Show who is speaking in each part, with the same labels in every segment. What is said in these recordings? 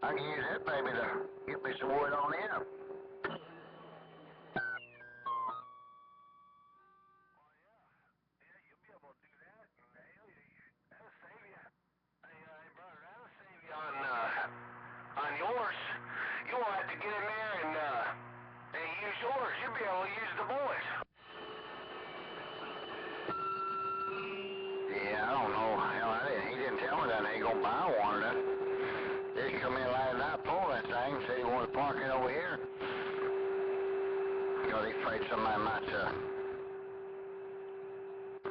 Speaker 1: I can use that baby to get me some wood on in. On yours, you won't have to get in there and use yours. You'll be able to use the boys. Yeah, I don't know. Hell, he didn't tell me that he gonna buy one. Just come in last night, pull that thing, said he wanted to park it over here. Because he's afraid somebody might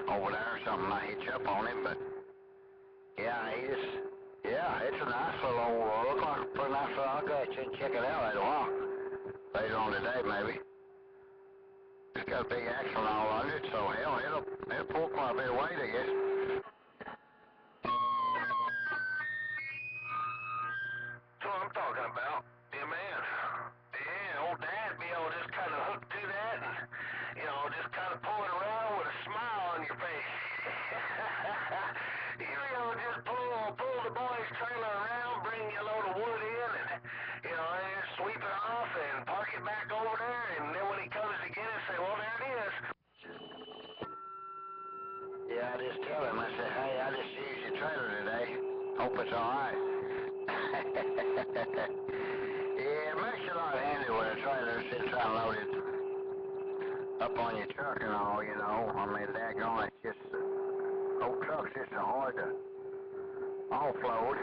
Speaker 1: over there or something might hitch up on him, but yeah, it's a nice little, look like a pretty nice little, I'll go ahead and check it out later on today maybe. It's got a big axle all under it, so hell, it'll pull quite a bit of weight, I guess. That's what I'm talking about. Yeah, man. Yeah, old Dad be able to just kind of hook to that and, just kind of pull it around with a smile on your face. Just pull the boys' trailer around, bring you a load of wood in, and, just sweep it off and park it back over there, and then when he comes to get it, say, well, there it is. Yeah, I just tell him, I said, hey, I just used your trailer today. Hope it's all right. Yeah, it makes it a lot handy when a trailer sits unloaded up on your truck and all, I mean, daggone, it's just, old truck's just so hard to offload.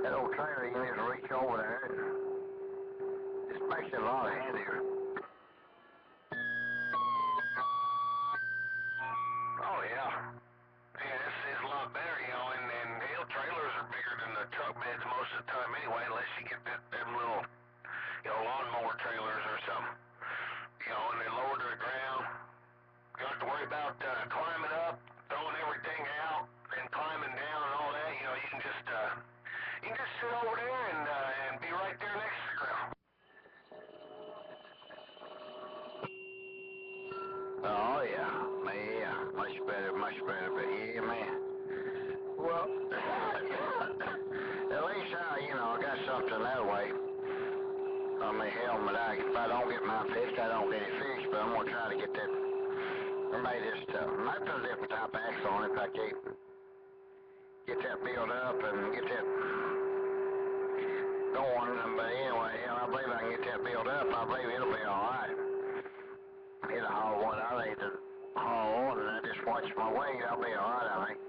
Speaker 1: That old trailer, you can just reach over there and just makes it a lot handier. Oh, yeah. Yeah, it's a lot better, and hill trailers are bigger than the truck beds most of the time anyway, unless you get them little, lawnmower trailers or something. And they're lower to the ground. You don't have to worry about climbing up, throwing everything out, and climbing down and all that. You can just sit over there and be right there next to the ground. Oh yeah, much better, but yeah, man. Well, at least I got something that way. I mean, hell, if I don't get mine fixed, I don't get it fixed, but I'm gonna try to get that. Might put a different type of axle on it if I can get that built up and get that going. But anyway, I believe I can get that built up. I believe it'll be all right. Hit a haul what I need to haul on, and I just watch my weight. I'll be all right, I think.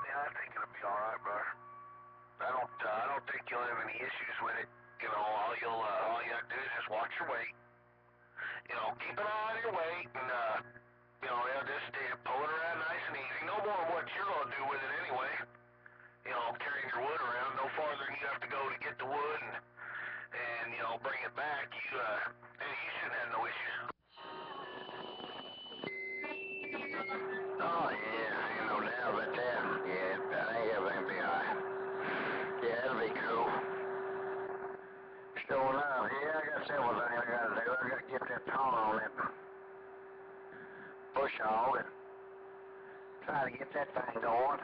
Speaker 1: Yeah, I think it'll be all right, brother. I don't think you'll have any issues with it. All you gotta do is just watch your weight. Keep an eye on your weight, and just pull it around nice and easy. No more than what you're gonna do with it anyway. Carrying your wood around, no farther than you have to go to get the wood, and bring it back. You shouldn't have no issues. Oh yeah, ain't no doubt about that. Yeah, I think everything'll be all right. Yeah, it'll be cool. Sure enough, yeah, I got several things I gotta do. I gotta get that tongue on that bush hog and try to get that thing going.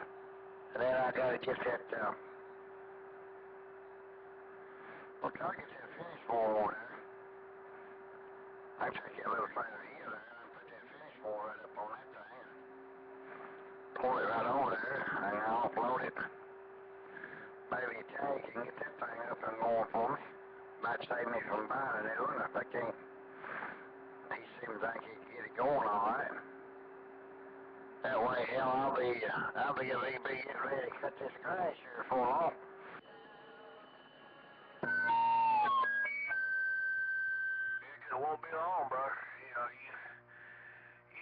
Speaker 1: And then I gotta get that, try to get that finish board over there. I take that little trailer here there and put that finish board right up on that thing. Pull it right over there and offload it. Maybe Tag can get that thing up and going for me. Might save me from buying a new one if I can't. He seems like he can get it going all right. That way, hell, I'll be getting ready to cut this grass here before long. It won't be long, bro.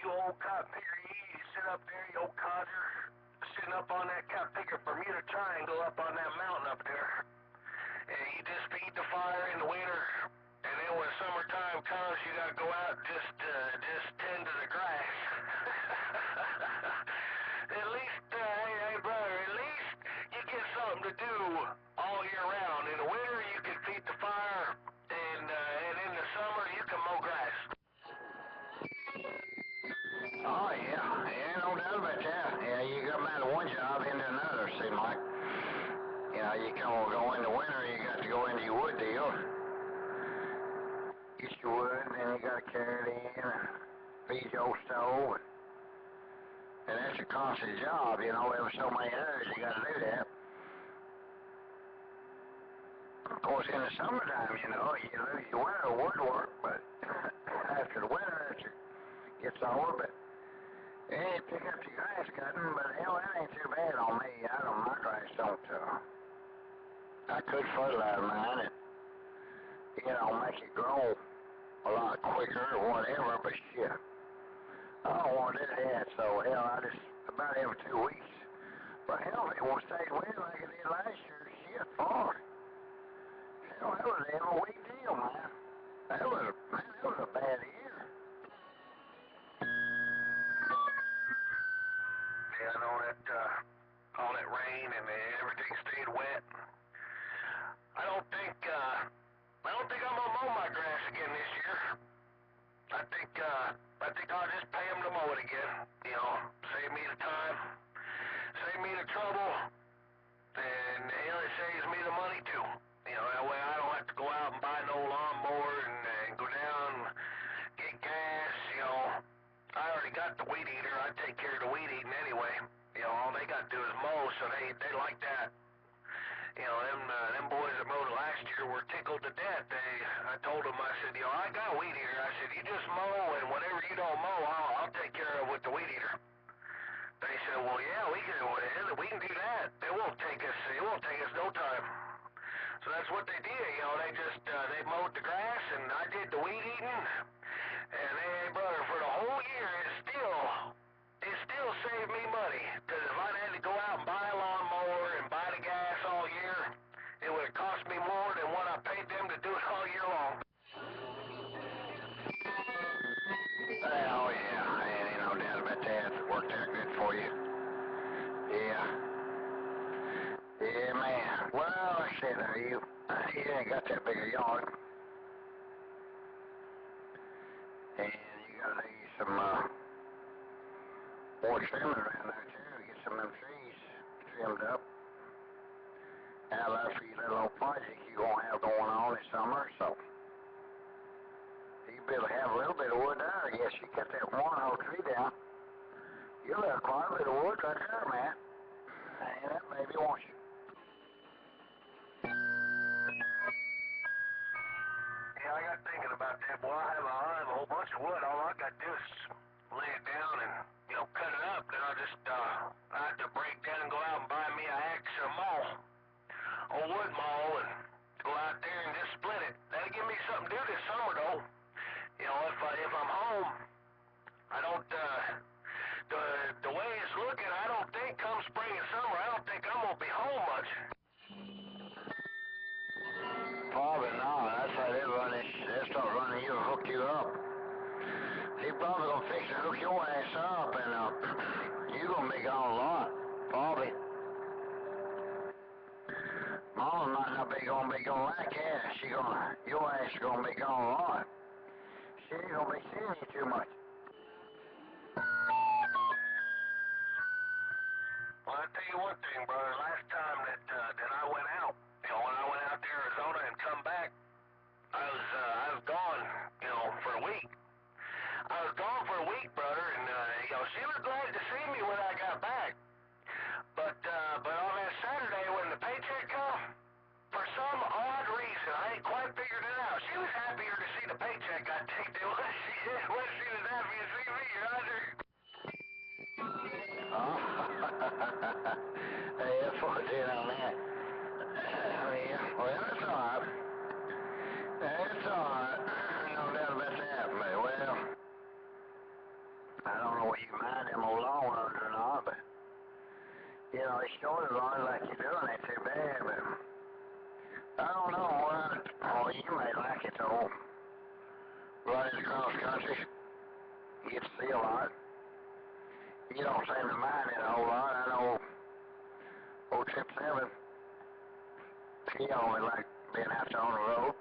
Speaker 1: You old cotton picker, you sit up there, you old codger, sitting up on that cotton picker Bermuda Triangle up on that mountain up there. And you just feed the fire in the winter, and then when summertime comes, you gotta go out and just tend to the grass. At least, hey brother, at least you get something to do all year round. In the winter, you can feed the fire, and in the summer, you can mow grass. Oh yeah, no doubt about that. Yeah, you got about one You know, you go in the winter, you got to go into your wood deal. Get your wood, and then you got to carry it in and feed your old stove. And that's a constant job, you know, every so many hours you got to do that. Of course, in the summertime, you know, you lose your winter woodwork, but after the winter, it gets over, but yeah, you pick up your grass cutting, but hell, that ain't too bad on me. My grass don't, I could fertilize mine and, you know, make it grow a lot quicker or whatever, but shit, I don't want to do that, so hell, I just, about every 2 weeks. But hell, if it won't stay wet like it did last year, shit, far. Hell, that was every week deal, man. That was a bad year.
Speaker 2: Yeah, I know that, all that rain and everything stayed wet. I don't think I'm gonna mow my grass again this year. I think I'll just pay them to mow it again. You know, save me the time, save me the trouble, and hell, it saves me the money too. You know, that way I don't have to go out and buy no lawnmower and go down, get gas. You know, I already got the weed eater. I take care of the weed eating anyway. You know, all they got to do is mow, so they like that. You know, them boys that mowed last year were tickled to death. I told them, I said, you know, I got a weed eater. I said, you just mow, and whatever you don't mow, I'll take care of with the weed eater. They said, well, yeah, we can do that. It won't take us no time. So that's what they did. You know, they mowed the grass, and I did the weed eating. And brother, for the whole year, it still saved me money. Because if I'd had to go out and buy a lawnmower and buy the gas all year, it would have cost me more than what I paid them to do it all year long.
Speaker 1: Oh, yeah, ain't no doubt about that. It worked out good for you. Yeah. Yeah, man. Well, like I said, you ain't got that big a yard. And you gotta need some, more trimming around there, too. Get some of them trees trimmed up. Out there for your little old project you're gonna have going on this summer, so you'll be able to have a little bit of wood there. I guess you cut that one whole tree down. You'll have quite a bit of wood right there, man. And that baby wants you.
Speaker 2: Yeah, I got thinking about that. Boy, I'll have a whole bunch of wood. All I got to do is lay it down and, you know, cut it up. Then I have to break down and go out and buy me an axe and a maul, a wood maul, and go out there and just split it. That'll give me something to do this summer, though. You know, if I'm home, I don't, the way it's looking, I don't think come spring and summer, I don't think I'm gonna be home much.
Speaker 1: Probably not. That's how they'll start running you and hook you up. They probably gonna fix and hook your ass up, and you're gonna be gone a lot. Probably. Mama might not be gonna like that. Your ass is gonna be gone a lot. She ain't gonna be seeing you too much.
Speaker 2: Well, I tell you one thing, brother. Last time that I went out, you know, when I went out to Arizona and come back, I was gone, you know, for a week. I was gone for a week, brother, and you know, she was glad to see me when I got back. But on that Saturday when the paycheck come, for some odd reason, I ain't quite figured it out. She was happier to see the paycheck I take than what she was happy to see me, Roger.
Speaker 1: Oh, hey, that's what I did on that. Yeah, well, that's all right. That's all right. No doubt about that, but well, I don't know what you mind them old long ones or not, but you know, they short ones like you're doing ain't too bad, but I don't know. Oh, you may like it though. Running across country, you get to see a lot. You don't seem to mind it a whole lot. I know old Chip 7, he always liked being out there on the road.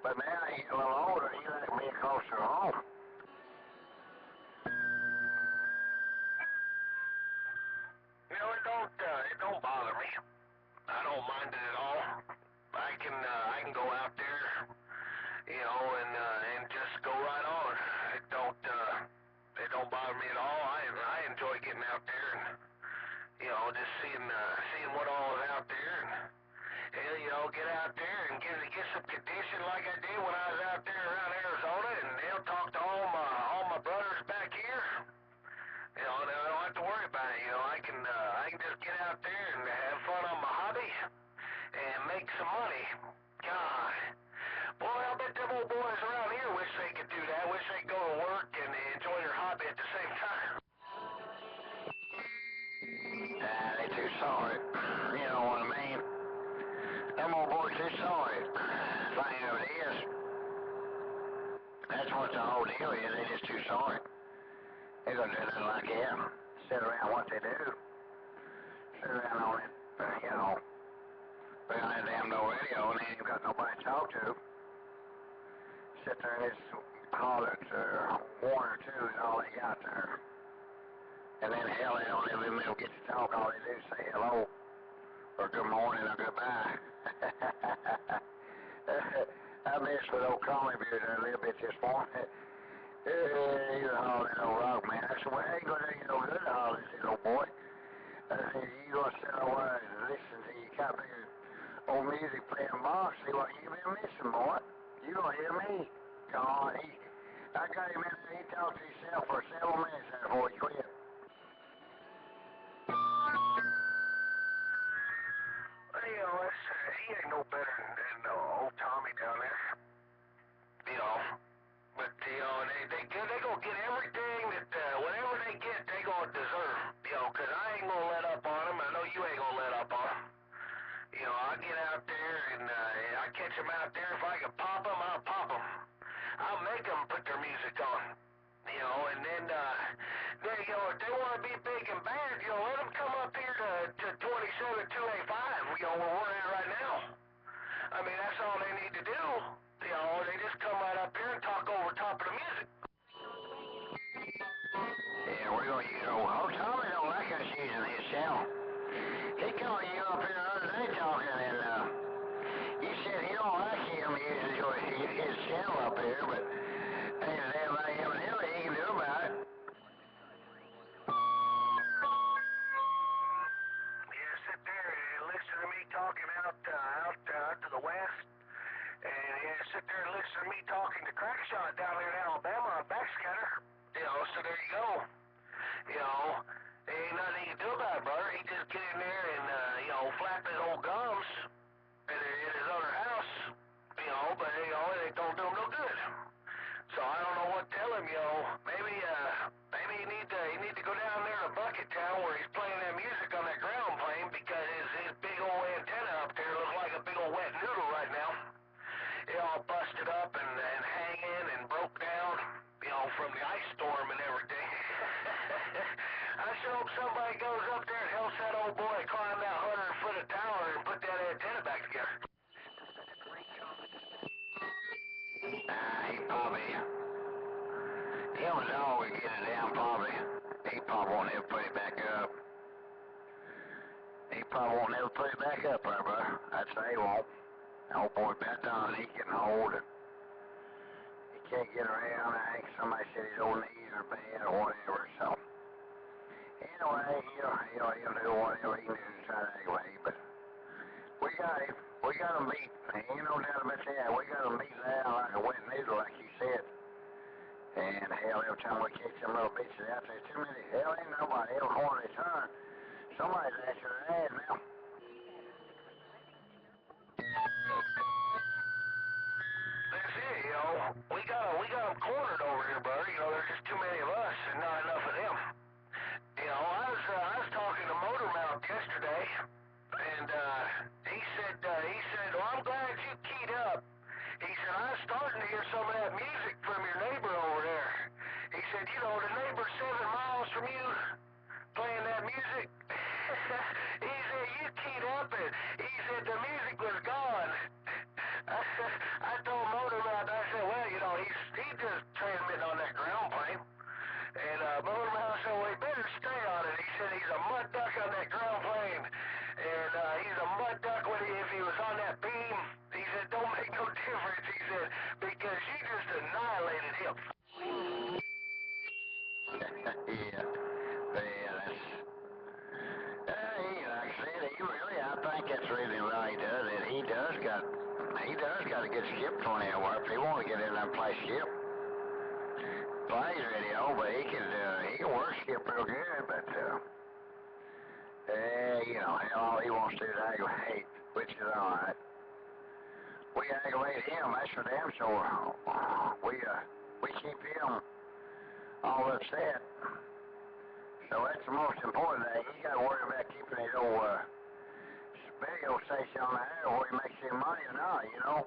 Speaker 1: But now he's a little older, he likes being closer to home.
Speaker 2: You know, it you know, I enjoy getting out there and, you know, just seeing what all is out there and, hell, you know, get out there and get some condition like I did when I was out there around Arizona, and they'll talk to all my brothers back here. You know, and I don't have to worry about it. You know, I can just get out there and have fun on my hobby and make some money. God, boy, I bet them old boys around here wish they could do that. Wish they could go to work and enjoy their hobby at the same time.
Speaker 1: They too sorry. You know what I mean? Them old boys too sorry. Thing of it is, that's what the whole deal is. They just too sorry. They gonna do nothing like that. Sit around what they do. Sit around on it, you know. They got that damn no radio and they ain't got nobody to talk to. Sit there and just holler at one or two is all they got there. And then hell, they don't even get to talk. All they do is say hello, or good morning, or goodbye. I messed with old Collie Beard there a little bit this morning. He's a hollering old rock man. I said, well, I ain't gonna do you no good to holler at this old boy. I said, you gonna sit over and listen to your copy of old music playing box, see what you been missing, boy. You gonna hear me? God, I got him in there, he talked to himself for several minutes there before he quit.
Speaker 2: Well, you know, he ain't no better than old Tommy down there. You know, but, you know, they gonna get everything that, whatever they get, they gonna deserve. You know, 'cause I ain't gonna let up on them. I know you ain't gonna let up on them. You know, I'll get out there and I catch them out there. If I can pop them, I'll pop them. I'll make them put their music on. You know, and then, you know, if they want to be big and bad, you know, let them come up here to 27285, you know, where we're at right now. I mean, that's all they need to do. You know, they just come right up here and talk over top of the music.
Speaker 1: Yeah, we're gonna use old Tommy don't like us using his channel. He called you up here the other day talking, and you said he don't like him using his channel up here, but ain't damn evidently he can do about it.
Speaker 2: Yeah, sit there and listen to me talking out to the west, and yeah, sit there and listen to me talking to Crackshot down there in Alabama on backscatter. You know, so there you go. You know, there ain't nothing he can do about it, brother. He just get in there and, you know, flap his old gums in his other house, you know, but, you know, it don't do him no good. So I don't know what to tell him, you know. Maybe you need to go down there to Bucket Town where he's playing that music on that ground plane, because his big old antenna up there looks like a big old wet noodle right now. It all busted up and hanging and broke down, you know, from the ice storm and everything. I sure hope somebody goes up there and helps that old boy climb that 100-foot of tower and put that antenna back together.
Speaker 1: He probably, him and dog would get it down probably. He probably won't ever put it back up. He probably won't ever put it back up there, brother. I'd say he won't. The old boy bet on he can hold it. He can't get around. I think somebody said his old knees are bad or whatever, so. Anyway, he'll do whatever he needs to try anyway, but we got him. We got him beat. Ain't no doubt about that. We got him beat down like a wet noodle, like you said. And hell, every time we catch them little bitches out there, too many. Hell, ain't nobody. Every corner they turn, somebody's after their ass now.
Speaker 2: That's it, you know. We got them cornered over here, brother. You know, there's just too many of us and not enough of them. You know, I was talking to Motormouth yesterday, and he said, well, I'm glad you keyed up. He said, I was starting to hear some of that music from your neighbor over there. He said, you know, the neighbor's 7 miles from you playing that music. He said, you keyed up, and he said the music was gone. I told Motormouth, I said, well, you know, he just transmitting on that ground plane. And Motormouth said, well, he better stay on it. He said he's a mud duck on that ground plane. And he's a mud duck if he was on that beam. He said, don't make no difference, he said, because you just annihilated him.
Speaker 1: skip 20 hour work. He want to get in there and play skip. Plays radio, but he can work skip real good, but you know, all he wants to do is aggravate, which is all right. We aggravate him, that's for damn sure. We keep him all upset. So that's the most important thing. He got to worry about keeping his old radio station on the air where he makes him money or not, you know.